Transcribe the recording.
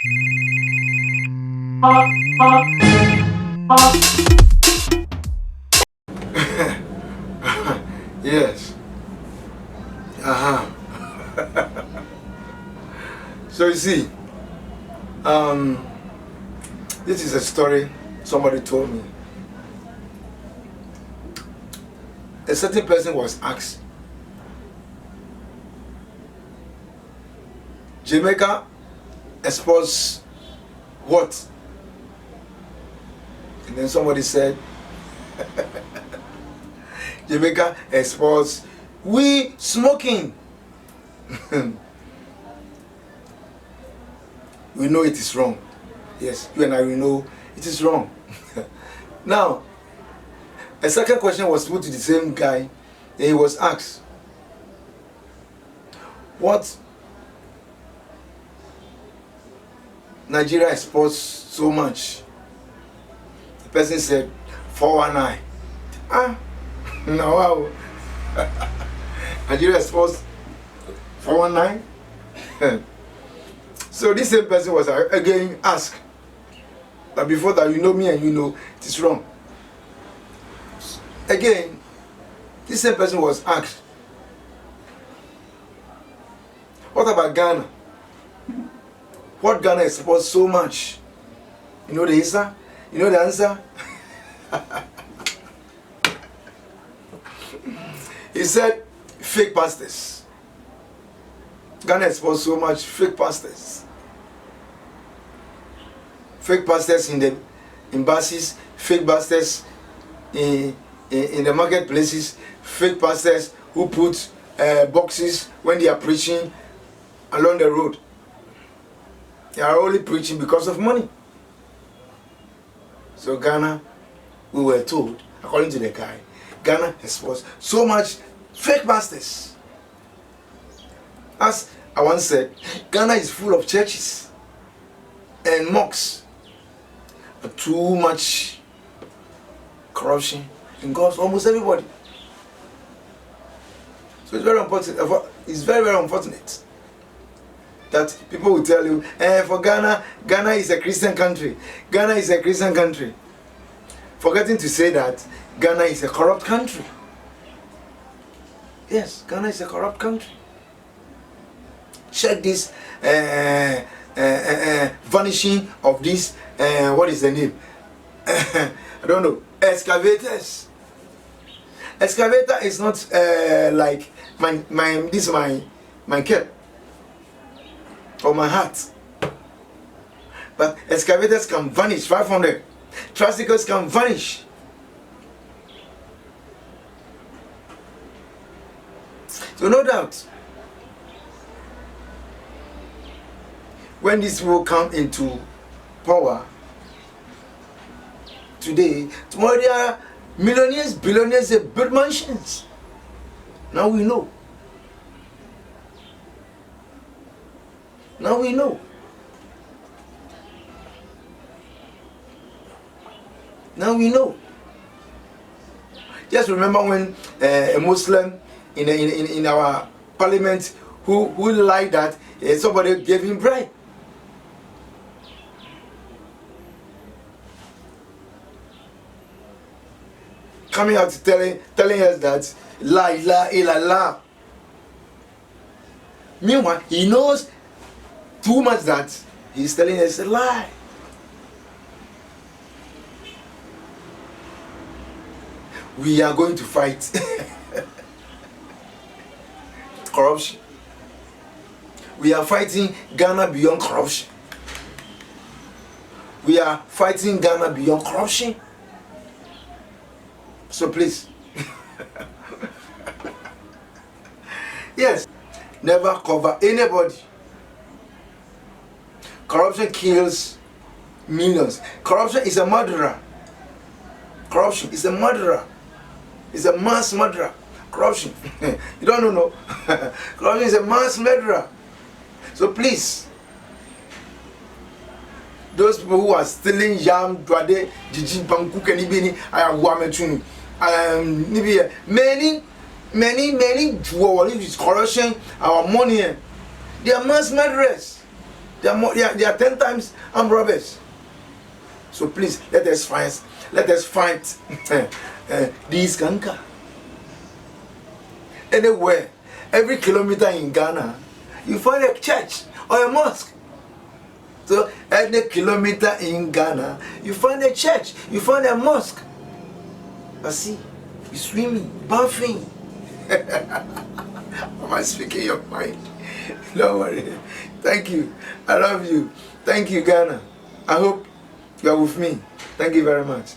Yes. So you see, this is a story somebody told me. A certain person was asked, Jamaica exports what? And then somebody said, Jamaica exports we smoking. We know it is wrong. Yes, you and I will know it is wrong. Now, a second question was put to the same guy, and he was asked, what Nigeria exports so much? The person said, 419. No, Nigeria exports 419. So this same person was again asked, but before that, you know me and you know it is wrong. Again, this same person was asked, what about Ghana? What Ghana exports so much? You know the answer? You know the answer? He said, fake pastors. Ghana exports so much fake pastors. Fake pastors in the embassies, fake pastors in the marketplaces, fake pastors who put boxes when they are preaching along the road. They are only preaching because of money. So Ghana, we were told, according to the guy, Ghana exports so much fake pastors. As I once said, Ghana is full of churches and mosques. But too much corruption engulfs almost everybody. So it's very important. It's very, very unfortunate that people will tell you, for Ghana, Ghana is a Christian country. Ghana is a Christian country. Forgetting to say that Ghana is a corrupt country. Yes, Ghana is a corrupt country. Check this vanishing of this, what is the name? I don't know. Excavators. Excavator is not like my cap or my hat. But excavators can vanish. 500. Tricycles can vanish. So no doubt, when these people come into power today, tomorrow they are millionaires, billionaires, they build mansions. Now we know. Now we know. Now we know. Just remember when a Muslim in our parliament who lied that somebody gave him bribe. Coming out telling us that la ilaha illallah. Meanwhile, he knows too much that he's telling us a lie. We are going to fight corruption. We are fighting Ghana beyond corruption. We are fighting Ghana beyond corruption. So please, yes, never cover anybody. Corruption kills millions. Corruption is a murderer. Corruption is a murderer. It's a mass murderer. Corruption. You don't know, no? Corruption is a mass murderer. So please, those people who are stealing yam, dwade, jiji, banku, kenibini, ayawametunu, many with corruption, our money, they are mass murderers. They are 10 times armed robbers. So please let us fight these kanka. Anywhere, every kilometer in Ghana, you find a church or a mosque. So every kilometer in Ghana, you find a church, you find a mosque. But see, you swimming, bathing. Am I speaking your mind? Don't worry. Thank you. I love you. Thank you, Ghana. I hope you are with me. Thank you very much.